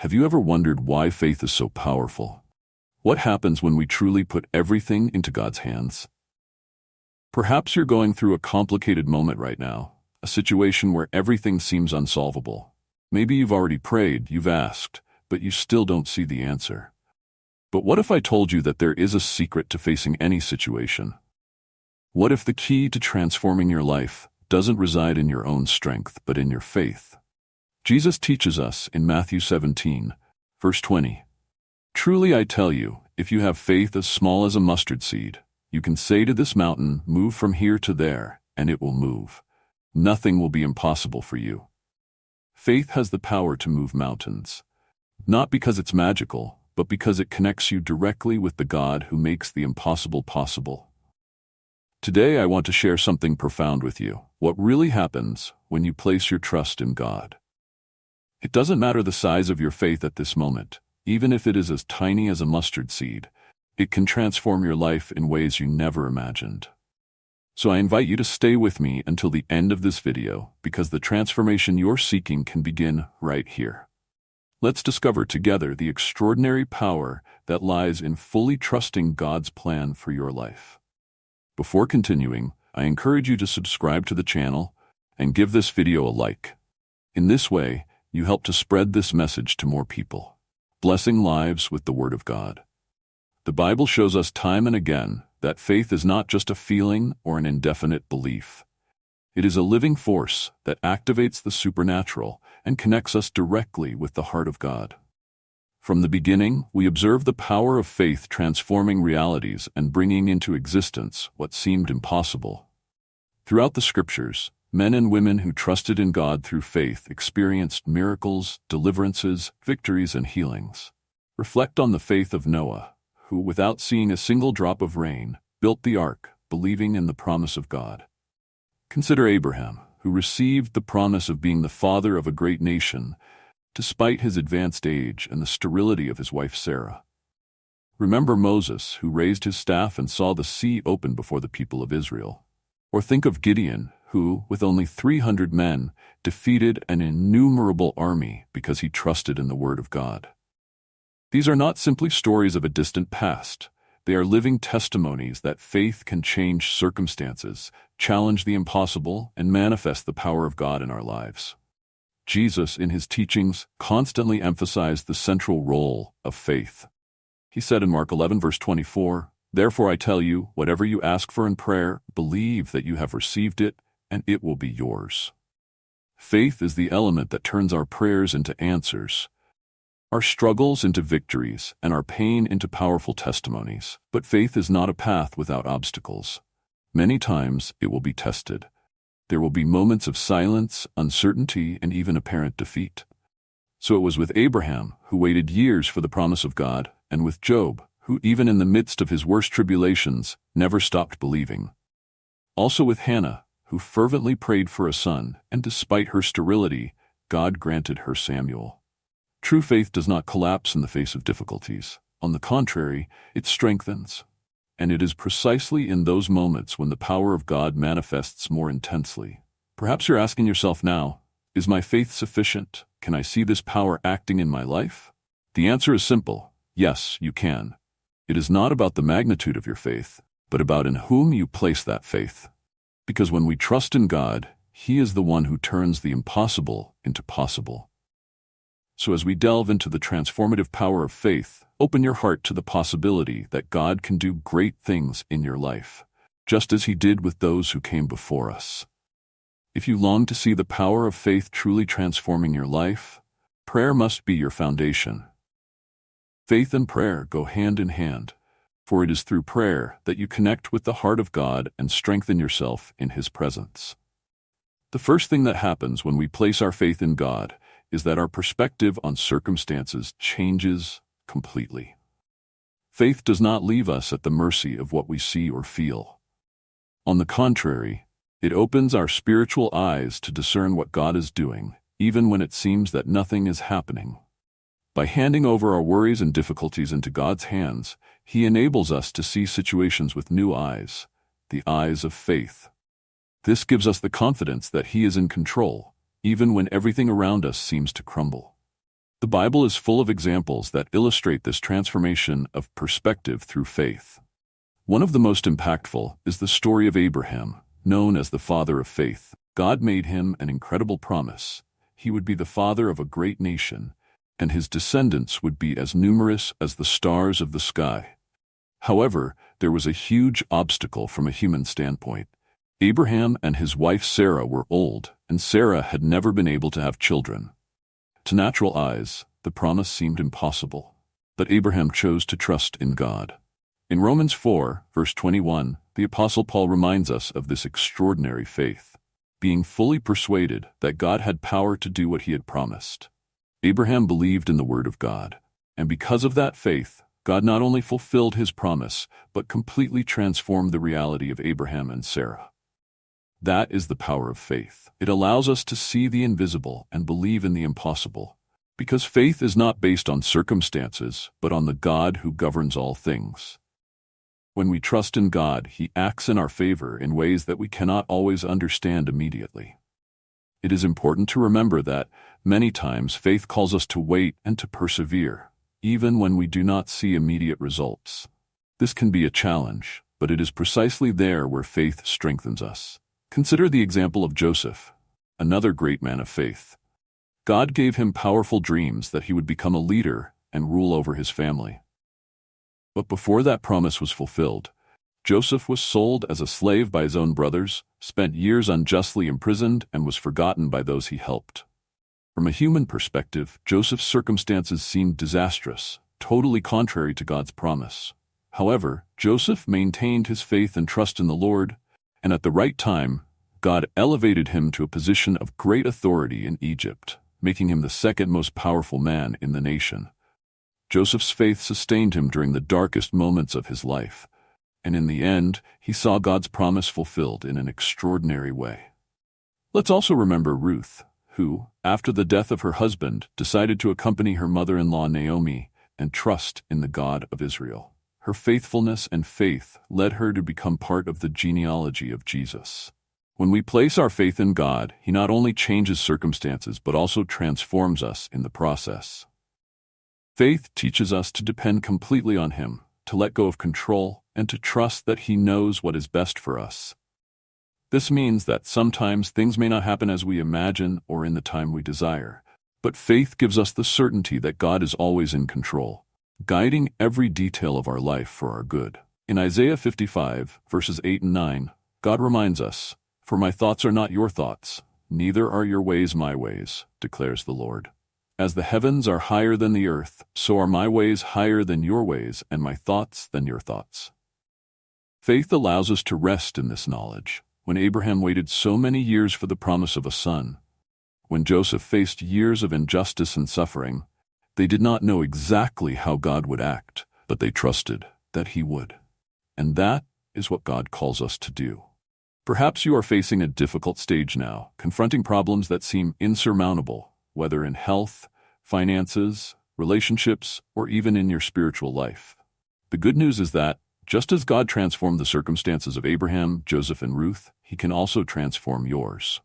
Have you ever wondered why faith is so powerful? What happens when we truly put everything into God's hands? Perhaps you're going through a complicated moment right now, a situation where everything seems unsolvable. Maybe you've already prayed, you've asked, but you still don't see the answer. But what if I told you that there is a secret to facing any situation? What if the key to transforming your life doesn't reside in your own strength, but in your faith? Jesus teaches us in Matthew 17, verse 20. Truly I tell you, if you have faith as small as a mustard seed, you can say to this mountain, move from here to there, and it will move. Nothing will be impossible for you. Faith has the power to move mountains, not because it's magical, but because it connects you directly with the God who makes the impossible possible. Today I want to share something profound with you. What really happens when you place your trust in God. It doesn't matter the size of your faith at this moment, even if it is as tiny as a mustard seed. It can transform your life in ways you never imagined. So I invite you to stay with me until the end of this video, because the transformation you're seeking can begin right here. Let's discover together the extraordinary power that lies in fully trusting God's plan for your life. Before continuing, I encourage you to subscribe to the channel and give this video a like. In this way, you help to spread this message to more people, blessing lives with the Word of God. The Bible shows us time and again that faith is not just a feeling or an indefinite belief. It is a living force that activates the supernatural and connects us directly with the heart of God. From the beginning, we observe the power of faith transforming realities and bringing into existence what seemed impossible. Throughout the Scriptures, men and women who trusted in God through faith experienced miracles, deliverances, victories, and healings. Reflect on the faith of Noah, who, without seeing a single drop of rain, built the ark, believing in the promise of God. Consider Abraham, who received the promise of being the father of a great nation, despite his advanced age and the sterility of his wife Sarah. Remember Moses, who raised his staff and saw the sea open before the people of Israel. Or think of Gideon, who, with only 300 men, defeated an innumerable army because he trusted in the Word of God. These are not simply stories of a distant past. They are living testimonies that faith can change circumstances, challenge the impossible, and manifest the power of God in our lives. Jesus, in his teachings, constantly emphasized the central role of faith. He said in Mark 11, verse 24, "Therefore I tell you, whatever you ask for in prayer, believe that you have received it, and it will be yours." Faith is the element that turns our prayers into answers, our struggles into victories, and our pain into powerful testimonies. But faith is not a path without obstacles. Many times it will be tested. There will be moments of silence, uncertainty, and even apparent defeat. So it was with Abraham, who waited years for the promise of God, and with Job, who even in the midst of his worst tribulations, never stopped believing. Also with Hannah, who fervently prayed for a son, and despite her sterility, God granted her Samuel. True faith does not collapse in the face of difficulties. On the contrary, it strengthens. And it is precisely in those moments when the power of God manifests more intensely. Perhaps you're asking yourself now, is my faith sufficient? Can I see this power acting in my life? The answer is simple. Yes, you can. It is not about the magnitude of your faith, but about in whom you place that faith. Because when we trust in God, He is the one who turns the impossible into possible. So as we delve into the transformative power of faith, open your heart to the possibility that God can do great things in your life, just as He did with those who came before us. If you long to see the power of faith truly transforming your life, prayer must be your foundation. Faith and prayer go hand in hand, for it is through prayer that you connect with the heart of God and strengthen yourself in His presence. The first thing that happens when we place our faith in God is that our perspective on circumstances changes completely. Faith does not leave us at the mercy of what we see or feel. On the contrary, it opens our spiritual eyes to discern what God is doing, even when it seems that nothing is happening. By handing over our worries and difficulties into God's hands, He enables us to see situations with new eyes, the eyes of faith. This gives us the confidence that He is in control, even when everything around us seems to crumble. The Bible is full of examples that illustrate this transformation of perspective through faith. One of the most impactful is the story of Abraham, known as the father of faith. God made him an incredible promise. He would be the father of a great nation, and his descendants would be as numerous as the stars of the sky. However, there was a huge obstacle from a human standpoint. Abraham and his wife Sarah were old, and Sarah had never been able to have children. To natural eyes, the promise seemed impossible, but Abraham chose to trust in God. In Romans 4, verse 21, the Apostle Paul reminds us of this extraordinary faith, being fully persuaded that God had power to do what he had promised. Abraham believed in the word of God, and because of that faith, God not only fulfilled his promise, but completely transformed the reality of Abraham and Sarah. That is the power of faith. It allows us to see the invisible and believe in the impossible, because faith is not based on circumstances, but on the God who governs all things. When we trust in God, he acts in our favor in ways that we cannot always understand immediately. It is important to remember that many times faith calls us to wait and to persevere, even when we do not see immediate results. This can be a challenge, but it is precisely there where faith strengthens us. Consider the example of Joseph, another great man of faith. God gave him powerful dreams that he would become a leader and rule over his family. But before that promise was fulfilled, Joseph was sold as a slave by his own brothers, spent years unjustly imprisoned, and was forgotten by those he helped. From a human perspective, Joseph's circumstances seemed disastrous, totally contrary to God's promise. However, Joseph maintained his faith and trust in the Lord, and at the right time, God elevated him to a position of great authority in Egypt, making him the second most powerful man in the nation. Joseph's faith sustained him during the darkest moments of his life, and in the end, he saw God's promise fulfilled in an extraordinary way. Let's also remember Ruth, who, after the death of her husband, decided to accompany her mother-in-law Naomi and trust in the God of Israel. Her faithfulness and faith led her to become part of the genealogy of Jesus. When we place our faith in God, he not only changes circumstances but also transforms us in the process. Faith teaches us to depend completely on him, to let go of control, and to trust that he knows what is best for us. This means that sometimes things may not happen as we imagine or in the time we desire, but faith gives us the certainty that God is always in control, guiding every detail of our life for our good. In Isaiah 55, verses 8 and 9, God reminds us, "For my thoughts are not your thoughts, neither are your ways my ways, declares the Lord. As the heavens are higher than the earth, so are my ways higher than your ways, and my thoughts than your thoughts." Faith allows us to rest in this knowledge. When Abraham waited so many years for the promise of a son, when Joseph faced years of injustice and suffering, they did not know exactly how God would act, but they trusted that he would. And that is what God calls us to do. Perhaps you are facing a difficult stage now, confronting problems that seem insurmountable, whether in health, finances, relationships, or even in your spiritual life. The good news is that, just as God transformed the circumstances of Abraham, Joseph, and Ruth, he can also transform yours.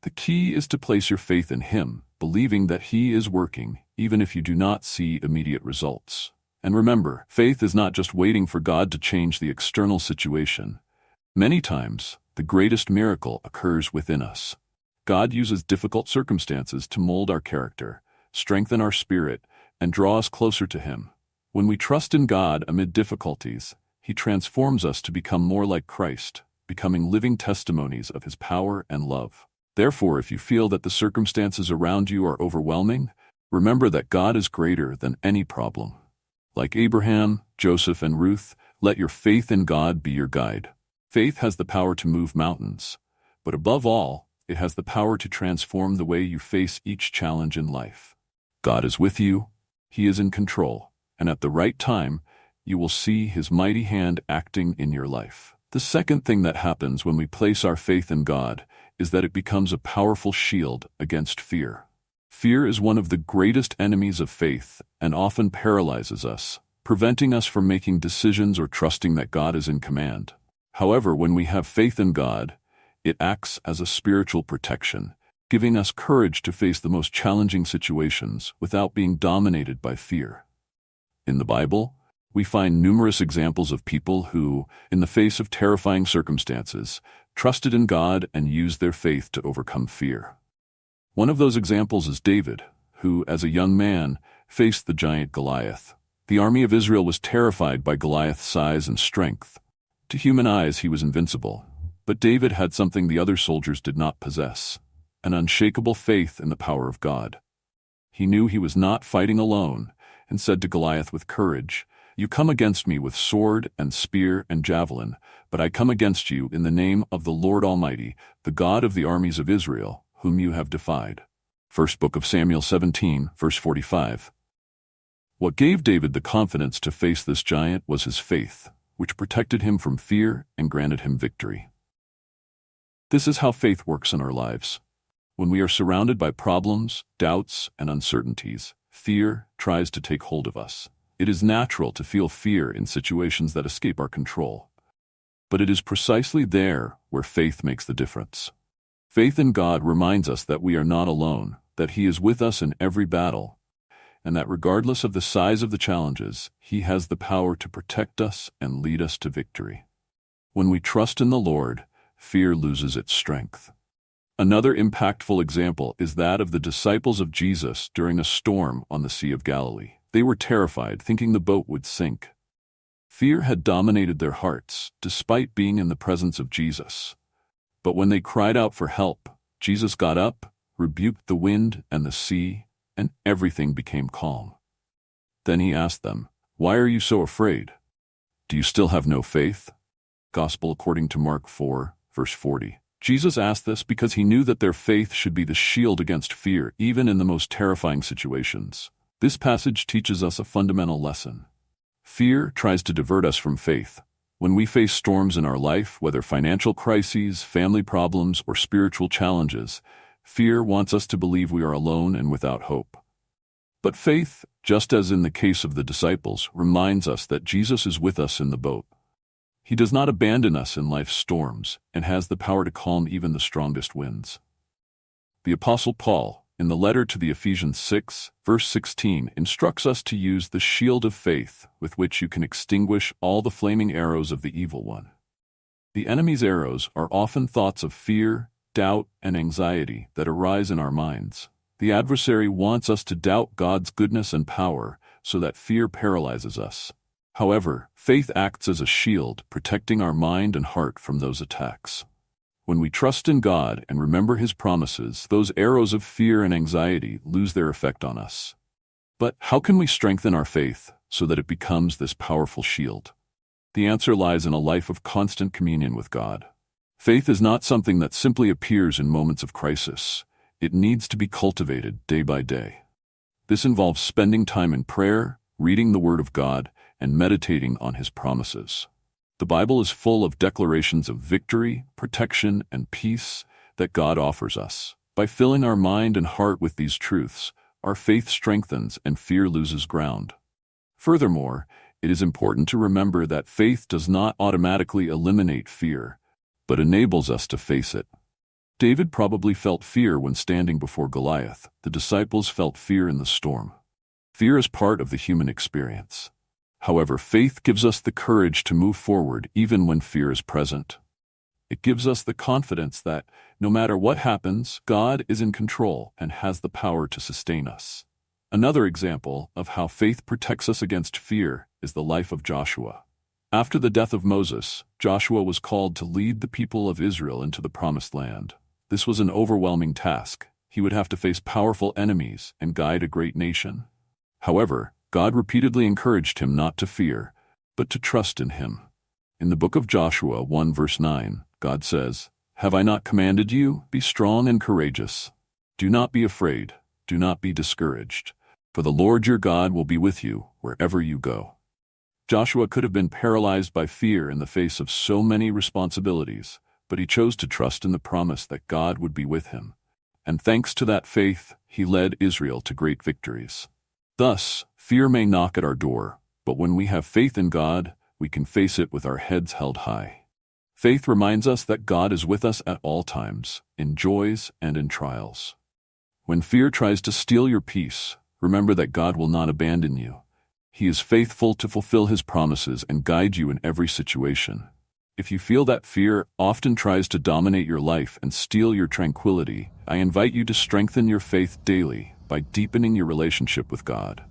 The key is to place your faith in him, believing that he is working, even if you do not see immediate results. And remember, faith is not just waiting for God to change the external situation. Many times, the greatest miracle occurs within us. God uses difficult circumstances to mold our character, strengthen our spirit, and draw us closer to him. When we trust in God amid difficulties, he transforms us to become more like Christ, becoming living testimonies of his power and love. Therefore, if you feel that the circumstances around you are overwhelming, remember that God is greater than any problem. Like Abraham, Joseph, and Ruth, let your faith in God be your guide. Faith has the power to move mountains, but above all, it has the power to transform the way you face each challenge in life. God is with you, he is in control, and at the right time, you will see his mighty hand acting in your life. The second thing that happens when we place our faith in God is that it becomes a powerful shield against fear. Fear is one of the greatest enemies of faith and often paralyzes us, preventing us from making decisions or trusting that God is in command. However, when we have faith in God, it acts as a spiritual protection, giving us courage to face the most challenging situations without being dominated by fear. In the Bible, we find numerous examples of people who, in the face of terrifying circumstances, trusted in God and used their faith to overcome fear. One of those examples is David, who, as a young man, faced the giant Goliath. The army of Israel was terrified by Goliath's size and strength. To human eyes, he was invincible, but David had something the other soldiers did not possess: an unshakable faith in the power of God. He knew he was not fighting alone and said to Goliath with courage, "You come against me with sword and spear and javelin, but I come against you in the name of the Lord Almighty, the God of the armies of Israel, whom you have defied." First Book of Samuel 17, verse 45. What gave David the confidence to face this giant was his faith, which protected him from fear and granted him victory. This is how faith works in our lives. When we are surrounded by problems, doubts, and uncertainties, fear tries to take hold of us. It is natural to feel fear in situations that escape our control. But it is precisely there where faith makes the difference. Faith in God reminds us that we are not alone, that He is with us in every battle, and that regardless of the size of the challenges, He has the power to protect us and lead us to victory. When we trust in the Lord, fear loses its strength. Another impactful example is that of the disciples of Jesus during a storm on the Sea of Galilee. They were terrified, thinking the boat would sink. Fear had dominated their hearts, despite being in the presence of Jesus. But when they cried out for help, Jesus got up, rebuked the wind and the sea, and everything became calm. Then He asked them, "Why are you so afraid? Do you still have no faith?" Gospel according to Mark 4, verse 40. Jesus asked this because He knew that their faith should be the shield against fear, even in the most terrifying situations. This passage teaches us a fundamental lesson. Fear tries to divert us from faith. When we face storms in our life, whether financial crises, family problems, or spiritual challenges, fear wants us to believe we are alone and without hope. But faith, just as in the case of the disciples, reminds us that Jesus is with us in the boat. He does not abandon us in life's storms and has the power to calm even the strongest winds. The Apostle Paul, in the letter to the Ephesians 6, verse 16, instructs us to use the shield of faith with which you can extinguish all the flaming arrows of the evil one. The enemy's arrows are often thoughts of fear, doubt, and anxiety that arise in our minds. The adversary wants us to doubt God's goodness and power so that fear paralyzes us. However, faith acts as a shield, protecting our mind and heart from those attacks. When we trust in God and remember His promises, those arrows of fear and anxiety lose their effect on us. But how can we strengthen our faith so that it becomes this powerful shield? The answer lies in a life of constant communion with God. Faith is not something that simply appears in moments of crisis. It needs to be cultivated day by day. This involves spending time in prayer, reading the Word of God, and meditating on His promises. The Bible is full of declarations of victory, protection, and peace that God offers us. By filling our mind and heart with these truths, our faith strengthens and fear loses ground. Furthermore, it is important to remember that faith does not automatically eliminate fear, but enables us to face it. David probably felt fear when standing before Goliath. The disciples felt fear in the storm. Fear is part of the human experience. However, faith gives us the courage to move forward even when fear is present. It gives us the confidence that, no matter what happens, God is in control and has the power to sustain us. Another example of how faith protects us against fear is the life of Joshua. After the death of Moses, Joshua was called to lead the people of Israel into the Promised Land. This was an overwhelming task. He would have to face powerful enemies and guide a great nation. However, God repeatedly encouraged him not to fear, but to trust in Him. In the book of Joshua 1 verse 9, God says, "Have I not commanded you? Be strong and courageous. Do not be afraid, do not be discouraged, for the Lord your God will be with you wherever you go." Joshua could have been paralyzed by fear in the face of so many responsibilities, but he chose to trust in the promise that God would be with him. And thanks to that faith, he led Israel to great victories. Thus, fear may knock at our door, but when we have faith in God, we can face it with our heads held high. Faith reminds us that God is with us at all times, in joys and in trials. When fear tries to steal your peace, remember that God will not abandon you. He is faithful to fulfill His promises and guide you in every situation. If you feel that fear often tries to dominate your life and steal your tranquility, I invite you to strengthen your faith daily by deepening your relationship with God.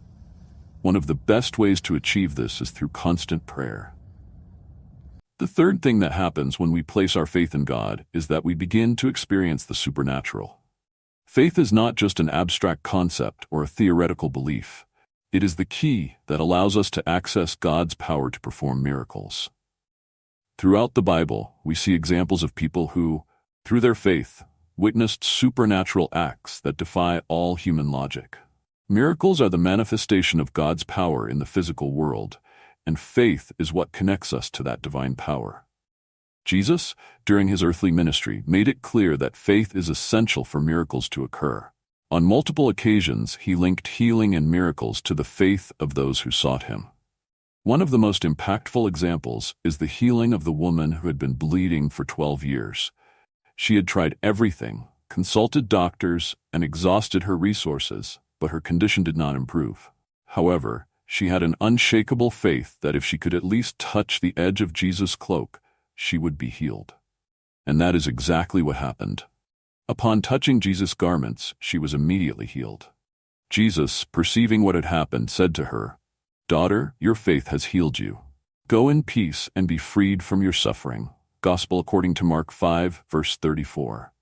One of the best ways to achieve this is through constant prayer. The third thing that happens when we place our faith in God is that we begin to experience the supernatural. Faith is not just an abstract concept or a theoretical belief. It is the key that allows us to access God's power to perform miracles. Throughout the Bible, we see examples of people who, through their faith, witnessed supernatural acts that defy all human logic. Miracles are the manifestation of God's power in the physical world, and faith is what connects us to that divine power. Jesus, during His earthly ministry, made it clear that faith is essential for miracles to occur. On multiple occasions, He linked healing and miracles to the faith of those who sought Him. One of the most impactful examples is the healing of the woman who had been bleeding for 12 years. She had tried everything, consulted doctors, and exhausted her resources, but her condition did not improve. However, she had an unshakable faith that if she could at least touch the edge of Jesus' cloak, she would be healed. And that is exactly what happened. Upon touching Jesus' garments, she was immediately healed. Jesus, perceiving what had happened, said to her, "Daughter, your faith has healed you. Go in peace and be freed from your suffering." Gospel according to Mark 5, verse 34.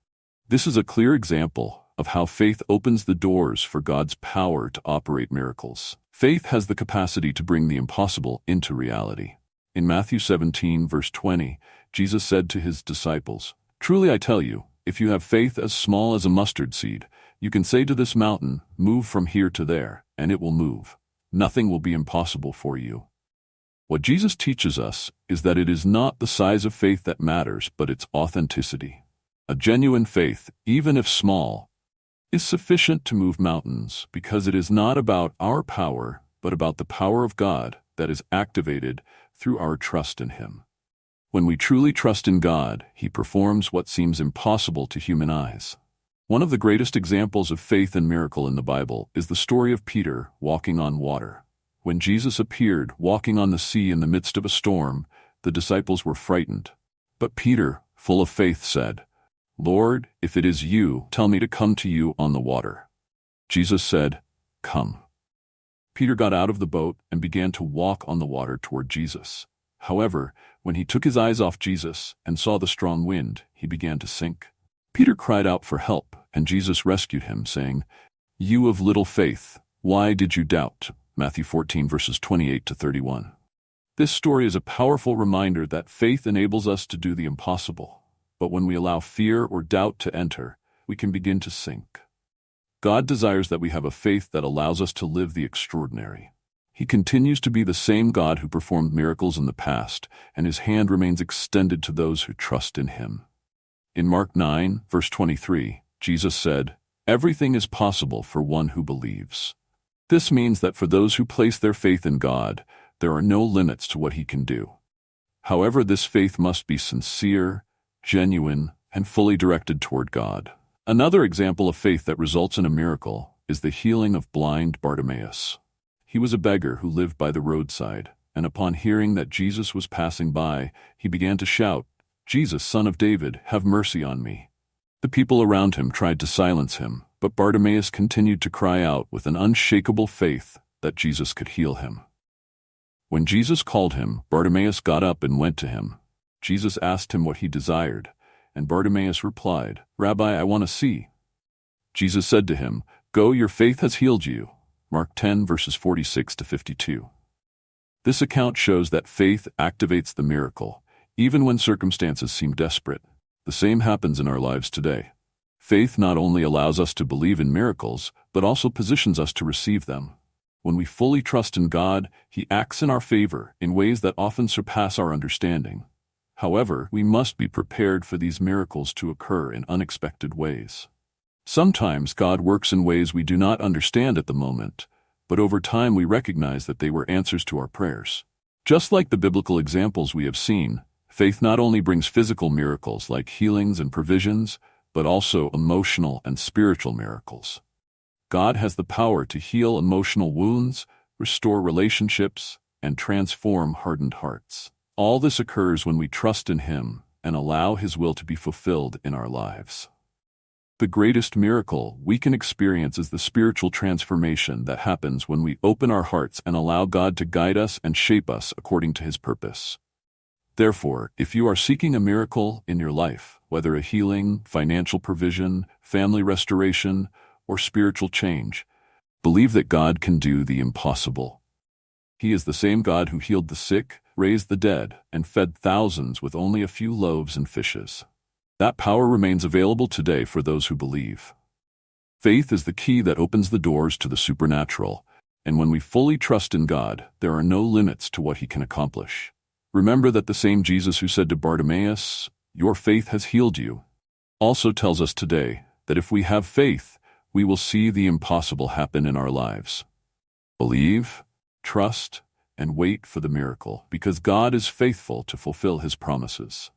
This is a clear example of how faith opens the doors for God's power to operate miracles. Faith has the capacity to bring the impossible into reality. In Matthew 17, verse 20, Jesus said to His disciples, "Truly I tell you, if you have faith as small as a mustard seed, you can say to this mountain, 'Move from here to there,' and it will move. Nothing will be impossible for you." What Jesus teaches us is that it is not the size of faith that matters, but its authenticity. A genuine faith, even if small, is sufficient to move mountains because it is not about our power, but about the power of God that is activated through our trust in Him. When we truly trust in God, He performs what seems impossible to human eyes. One of the greatest examples of faith and miracle in the Bible is the story of Peter walking on water. When Jesus appeared walking on the sea in the midst of a storm, the disciples were frightened. But Peter, full of faith, said, "Lord, if it is you, tell me to come to you on the water." Jesus said, "Come." Peter got out of the boat and began to walk on the water toward Jesus. However, when he took his eyes off Jesus and saw the strong wind, he began to sink. Peter cried out for help, and Jesus rescued him, saying, "You of little faith, why did you doubt?" Matthew 14, verses 28 to 31. This story is a powerful reminder that faith enables us to do the impossible, but when we allow fear or doubt to enter, we can begin to sink. God desires that we have a faith that allows us to live the extraordinary. He continues to be the same God who performed miracles in the past, and His hand remains extended to those who trust in Him. In Mark 9, verse 23, Jesus said, "Everything is possible for one who believes." This means that for those who place their faith in God, there are no limits to what He can do. However, this faith must be sincere, genuine, and fully directed toward God. Another example of faith that results in a miracle is the healing of blind Bartimaeus. He was a beggar who lived by the roadside, and upon hearing that Jesus was passing by, he began to shout, "Jesus, Son of David, have mercy on me." The people around him tried to silence him, but Bartimaeus continued to cry out with an unshakable faith that Jesus could heal him. When Jesus called him, Bartimaeus got up and went to him. Jesus asked him what he desired, and Bartimaeus replied, "Rabbi, I want to see." Jesus said to him, "Go, your faith has healed you." Mark 10, verses 46 to 52. This account shows that faith activates the miracle, even when circumstances seem desperate. The same happens in our lives today. Faith not only allows us to believe in miracles, but also positions us to receive them. When we fully trust in God, He acts in our favor in ways that often surpass our understanding. However, we must be prepared for these miracles to occur in unexpected ways. Sometimes God works in ways we do not understand at the moment, but over time we recognize that they were answers to our prayers. Just like the biblical examples we have seen, Faith not only brings physical miracles like healings and provisions, but also emotional and spiritual miracles. God has the power to heal emotional wounds, restore relationships, and transform hardened hearts. All this occurs when we trust in Him and allow His will to be fulfilled in our lives. The greatest miracle we can experience is the spiritual transformation that happens when we open our hearts and allow God to guide us and shape us according to His purpose. Therefore, if you are seeking a miracle in your life, whether a healing, financial provision, family restoration, or spiritual change, believe that God can do the impossible. He is the same God who healed the sick, raised the dead, and fed thousands with only a few loaves and fishes. That power remains available today for those who believe. Faith is the key that opens the doors to the supernatural, and when we fully trust in God, there are no limits to what He can accomplish. Remember that the same Jesus who said to Bartimaeus, "Your faith has healed you," also tells us today that if we have faith, we will see the impossible happen in our lives. Believe, trust, and wait for the miracle, because God is faithful to fulfill His promises.